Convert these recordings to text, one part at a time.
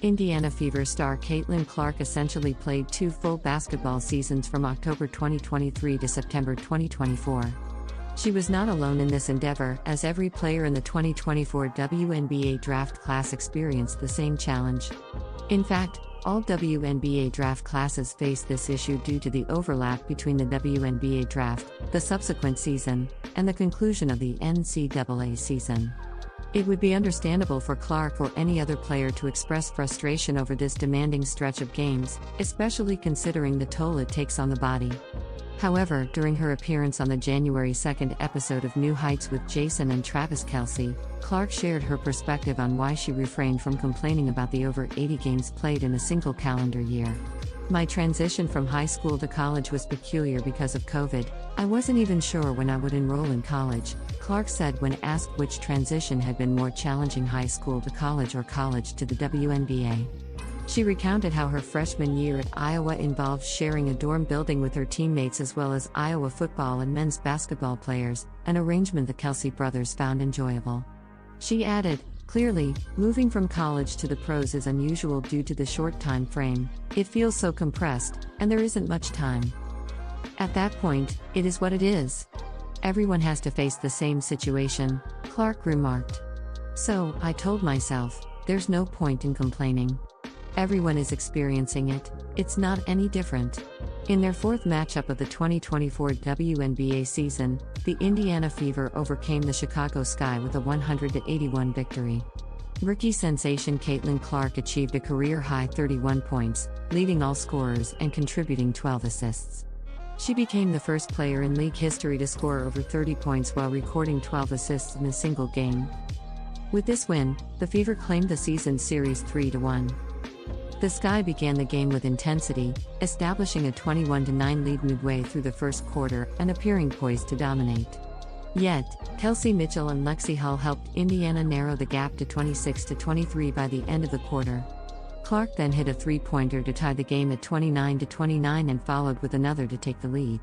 Indiana Fever star Caitlin Clark essentially played 2 full basketball seasons from October 2023 to September 2024. She was not alone in this endeavor, as every player in the 2024 WNBA draft class experienced the same challenge. In fact, all WNBA draft classes face this issue due to the overlap between the WNBA draft, the subsequent season, and the conclusion of the NCAA season. It would be understandable for Clark or any other player to express frustration over this demanding stretch of games, especially considering the toll it takes on the body. However, during her appearance on the January 2 episode of New Heights with Jason and Travis Kelce, Clark shared her perspective on why she refrained from complaining about the over 80 games played in a single calendar year. "My transition from high school to college was peculiar because of COVID. I wasn't even sure when I would enroll in college," Clark said when asked which transition had been more challenging, high school to college or college to the WNBA. She recounted how her freshman year at Iowa involved sharing a dorm building with her teammates as well as Iowa football and men's basketball players, an arrangement the Kelce brothers found enjoyable. She added, "Clearly, moving from college to the pros is unusual due to the short time frame. It feels so compressed, and there isn't much time. At that point, it is what it is. Everyone has to face the same situation," Clark remarked. "So, I told myself, there's no point in complaining. Everyone is experiencing it, it's not any different." In their 4th matchup of the 2024 WNBA season, the Indiana Fever overcame the Chicago Sky with a 100-81 victory. Rookie sensation Caitlin Clark achieved a career-high 31 points, leading all scorers and contributing 12 assists. She became the first player in league history to score over 30 points while recording 12 assists in a single game. With this win, the Fever claimed the season series 3-1. The Sky began the game with intensity, establishing a 21-9 lead midway through the first quarter and appearing poised to dominate. Yet, Kelsey Mitchell and Lexie Hull helped Indiana narrow the gap to 26-23 by the end of the quarter. Clark then hit a three-pointer to tie the game at 29-29 and followed with another to take the lead.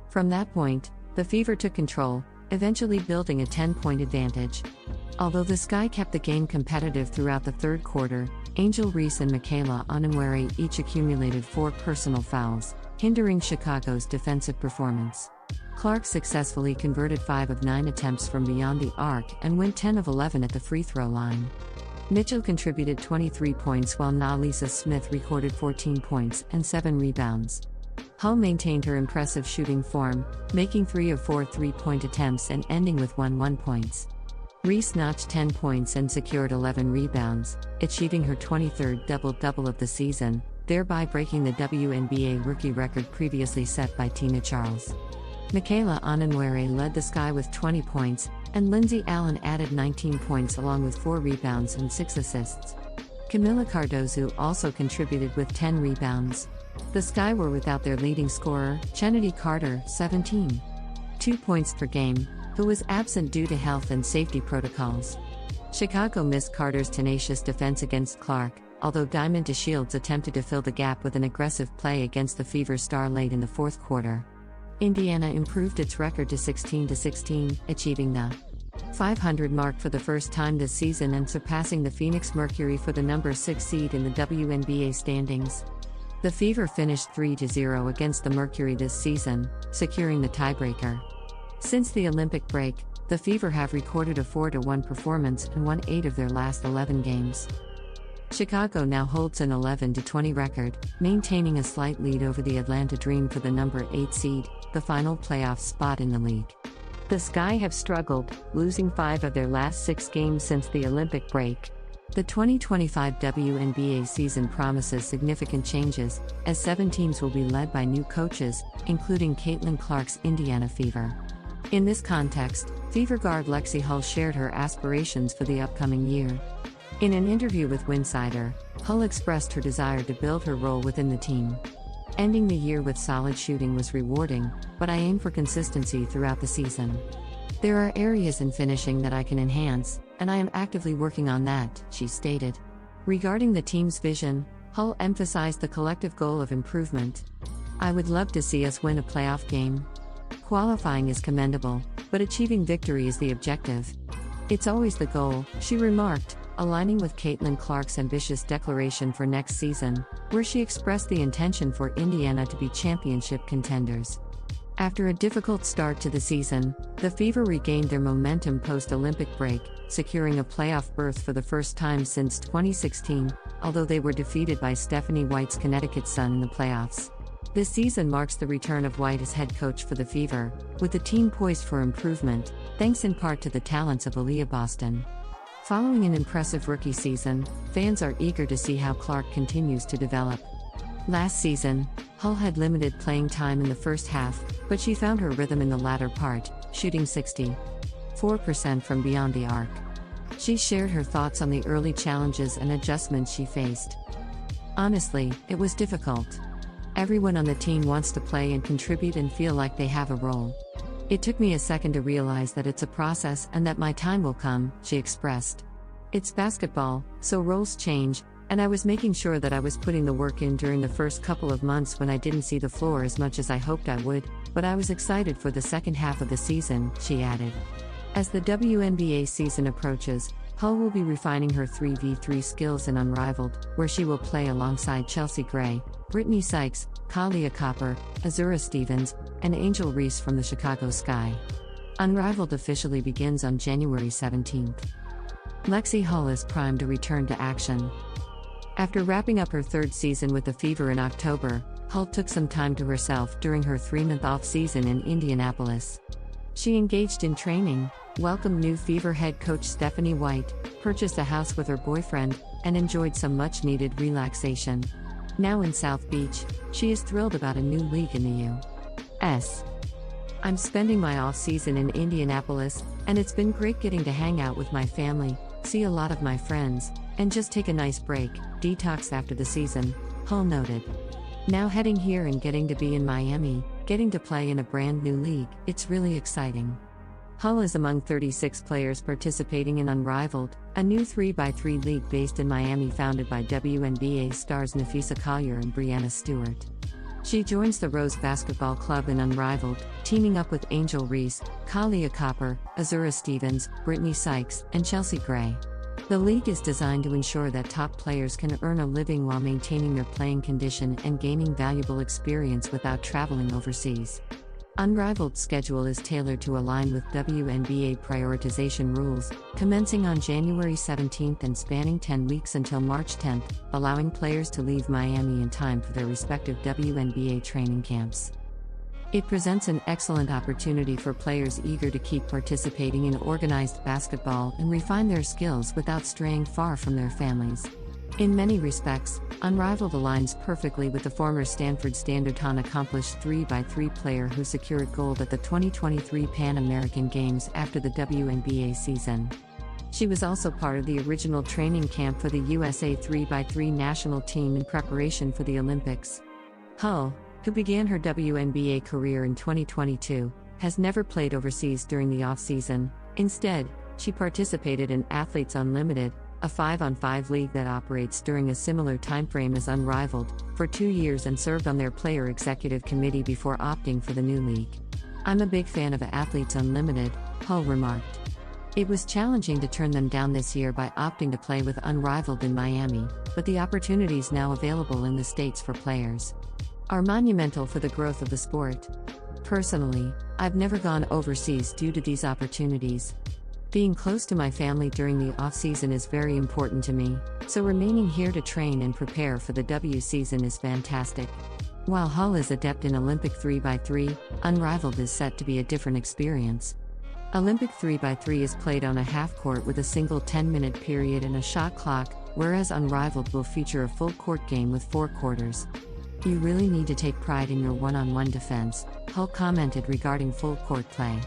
From that point, the Fever took control, eventually building a 10-point advantage. Although the Sky kept the game competitive throughout the third quarter, Angel Reese and Michaela Onyenwere each accumulated 4 personal fouls, hindering Chicago's defensive performance. Clark successfully converted 5 of 9 attempts from beyond the arc and went 10 of 11 at the free throw line. Mitchell contributed 23 points while Nalisa Smith recorded 14 points and 7 rebounds. Hull maintained her impressive shooting form, making 3 of 4 three-point attempts and ending with 1 points. Reese notched 10 points and secured 11 rebounds, achieving her 23rd double-double of the season, thereby breaking the WNBA rookie record previously set by Tina Charles. Michaela Onyenwere led the Sky with 20 points, and Lindsay Allen added 19 points along with 4 rebounds and 6 assists. Camila Cardozo also contributed with 10 rebounds. The Sky were without their leading scorer, Chennedy Carter, 17.2 points per game, who was absent due to health and safety protocols. Chicago missed Carter's tenacious defense against Clark, although Diamond DeShields attempted to fill the gap with an aggressive play against the Fever star late in the fourth quarter. Indiana improved its record to 16-16, achieving the 500 mark for the first time this season and surpassing the Phoenix Mercury for the number 6 seed in the WNBA standings. The Fever finished 3-0 against the Mercury this season, securing the tiebreaker. Since the Olympic break, the Fever have recorded a 4-1 performance and won 8 of their last 11 games. Chicago now holds an 11-20 record, maintaining a slight lead over the Atlanta Dream for the number 8 seed, the final playoff spot in the league. The Sky have struggled, losing 5 of their last 6 games since the Olympic break. The 2025 WNBA season promises significant changes, as 7 teams will be led by new coaches, including Caitlin Clark's Indiana Fever. In this context, Fever guard Lexie Hull shared her aspirations for the upcoming year. In an interview with Winsider, Hull expressed her desire to build her role within the team. "Ending the year with solid shooting was rewarding, but I aim for consistency throughout the season. There are areas in finishing that I can enhance, and I am actively working on that," she stated. Regarding the team's vision, Hull emphasized the collective goal of improvement. "I would love to see us win a playoff game. Qualifying is commendable, but achieving victory is the objective. It's always the goal," she remarked. aligning with Caitlin Clark's ambitious declaration for next season, where she expressed the intention for Indiana to be championship contenders. After a difficult start to the season, the Fever regained their momentum post-Olympic break, securing a playoff berth for the first time since 2016, although they were defeated by Stephanie White's Connecticut Sun in the playoffs. This season marks the return of White as head coach for the Fever, with the team poised for improvement, thanks in part to the talents of Aaliyah Boston. Following an impressive rookie season, fans are eager to see how Clark continues to develop. Last season, Hull had limited playing time in the first half, but she found her rhythm in the latter part, shooting 64% from beyond the arc. She shared her thoughts on the early challenges and adjustments she faced. "Honestly, it was difficult. Everyone on the team wants to play and contribute and feel like they have a role. It took me a second to realize that it's a process and that my time will come," she expressed. "It's basketball, so roles change, and I was making sure that I was putting the work in during the first couple of months when I didn't see the floor as much as I hoped I would, but I was excited for the second half of the season," she added. As the WNBA season approaches, Hull will be refining her 3v3 skills in Unrivaled, where she will play alongside Chelsea Gray, Brittany Sykes, Kalia Copper, Azura Stevens, and Angel Reese from the Chicago Sky. Unrivaled officially begins on January 17th. Lexie Hull is primed to return to action. After wrapping up her third season with the Fever in October, Hull took some time to herself during her 3-month off-season in Indianapolis. She engaged in training, welcomed new Fever head coach Stephanie White, purchased a house with her boyfriend, and enjoyed some much-needed relaxation. Now in South Beach, she is thrilled about a new league in the U.S. "I'm spending my off-season in Indianapolis, and it's been great getting to hang out with my family, see a lot of my friends, and just take a nice break, detox after the season," Hull noted. "Now heading here and getting to be in Miami, getting to play in a brand new league, it's really exciting." Hull is among 36 players participating in Unrivaled, a new 3x3 league based in Miami founded by WNBA stars Nafisa Collier and Brianna Stewart. She joins the Rose Basketball Club in Unrivaled, teaming up with Angel Reese, Kalia Copper, Azura Stevens, Brittany Sykes, and Chelsea Gray. The league is designed to ensure that top players can earn a living while maintaining their playing condition and gaining valuable experience without traveling overseas. Unrivaled's schedule is tailored to align with WNBA prioritization rules, commencing on January 17th and spanning 10 weeks until March 10th, allowing players to leave Miami in time for their respective WNBA training camps. It presents an excellent opportunity for players eager to keep participating in organized basketball and refine their skills without straying far from their families. In many respects, Unrivaled aligns perfectly with the former Stanford Standard accomplished 3x3 player who secured gold at the 2023 Pan American Games after the WNBA season. She was also part of the original training camp for the USA 3x3 national team in preparation for the Olympics. Hull, who began her WNBA career in 2022, has never played overseas during the off-season. Instead, she participated in Athletes Unlimited, a 5-on-5 league that operates during a similar timeframe as Unrivaled, for 2 years and served on their player executive committee before opting for the new league. "I'm a big fan of Athletes Unlimited," Hull remarked. "It was challenging to turn them down this year by opting to play with Unrivaled in Miami, but the opportunities now available in the States for players are monumental for the growth of the sport. Personally, I've never gone overseas due to these opportunities. Being close to my family during the off-season is very important to me, so remaining here to train and prepare for the W season is fantastic." While Hull is adept in Olympic 3x3, Unrivaled is set to be a different experience. Olympic 3x3 is played on a half-court with a single 10-minute period and a shot clock, whereas Unrivaled will feature a full-court game with 4 quarters. "You really need to take pride in your one-on-one defense," Hull commented regarding full-court play.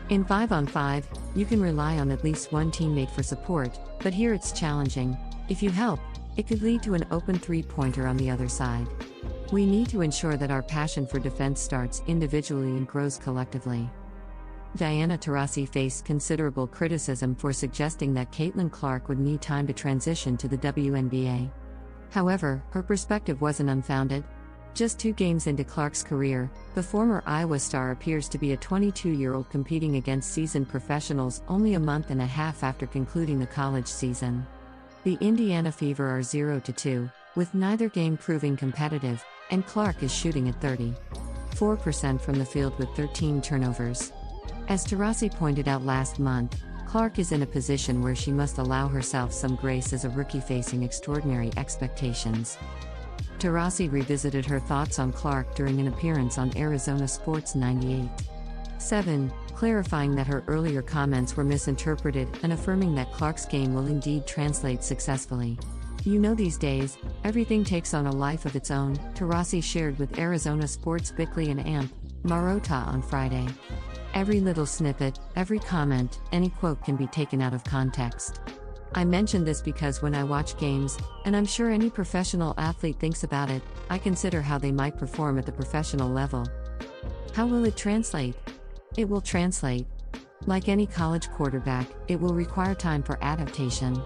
"In 5-on-5, you can rely on at least one teammate for support, but here it's challenging. If you help, it could lead to an open three-pointer on the other side. We need to ensure that our passion for defense starts individually and grows collectively." Diana Taurasi faced considerable criticism for suggesting that Caitlin Clark would need time to transition to the WNBA. However, her perspective wasn't unfounded. Just 2 games into Clark's career, the former Iowa star appears to be a 22-year-old competing against seasoned professionals only a month and a half after concluding the college season. The Indiana Fever are 0-2, with neither game proving competitive, and Clark is shooting at 34% from the field with 13 turnovers. As Taurasi pointed out last month, Clark is in a position where she must allow herself some grace as a rookie facing extraordinary expectations. Taurasi revisited her thoughts on Clark during an appearance on Arizona Sports 98.7, clarifying that her earlier comments were misinterpreted and affirming that Clark's game will indeed translate successfully. "You know, these days, everything takes on a life of its own," Taurasi shared with Arizona Sports Bickley and AMP, Marotta on Friday. "Every little snippet, every comment, any quote can be taken out of context. I mention this because when I watch games, and I'm sure any professional athlete thinks about it, I consider how they might perform at the professional level. How will it translate? It will translate. Like any college quarterback, it will require time for adaptation."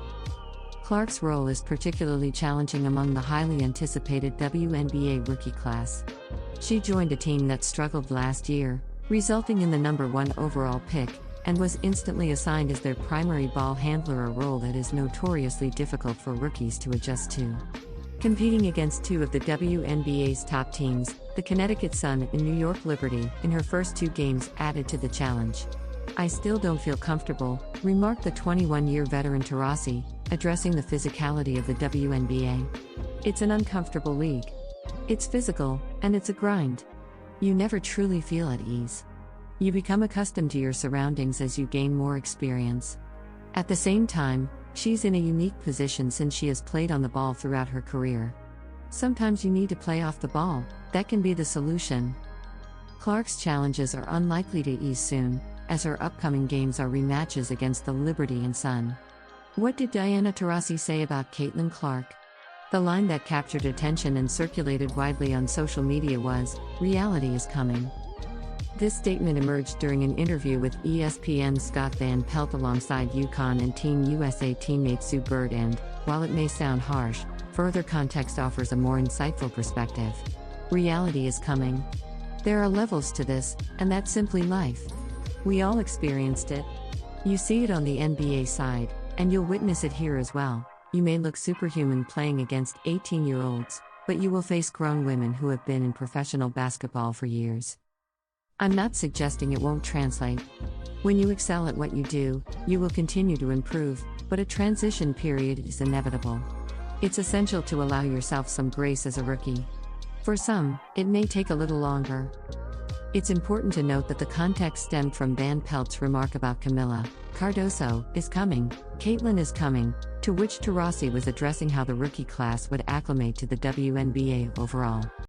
Clark's role is particularly challenging among the highly anticipated WNBA rookie class. She joined a team that struggled last year, resulting in the number 1 overall pick, and was instantly assigned as their primary ball handler, a role that is notoriously difficult for rookies to adjust to. Competing against 2 of the WNBA's top teams, the Connecticut Sun and New York Liberty, in her first 2 games added to the challenge. "I still don't feel comfortable," remarked the 21-year veteran Taurasi, addressing the physicality of the WNBA. "It's an uncomfortable league. It's physical, and it's a grind. You never truly feel at ease. You become accustomed to your surroundings as you gain more experience." At the same time, she's in a unique position since she has played on the ball throughout her career. "Sometimes you need to play off the ball, that can be the solution." Clark's challenges are unlikely to ease soon, as her upcoming games are rematches against the Liberty and Sun. What did Diana Taurasi say about Caitlin Clark? The line that captured attention and circulated widely on social media was, "Reality is coming." This statement emerged during an interview with ESPN's Scott Van Pelt alongside UConn and Team USA teammate Sue Bird, and, while it may sound harsh, further context offers a more insightful perspective. Reality is coming. There are levels to this, and that's simply life. We all experienced it. You see it on the NBA side, and you'll witness it here as well. You may look superhuman playing against 18-year-olds, but you will face grown women who have been in professional basketball for years. I'm not suggesting it won't translate. When you excel at what you do, you will continue to improve, but a transition period is inevitable. It's essential to allow yourself some grace as a rookie. For some, it may take a little longer. It's important to note that the context stemmed from Van Pelt's remark about Camila Cardoso is coming, Caitlin is coming, to which Taurasi was addressing how the rookie class would acclimate to the WNBA overall.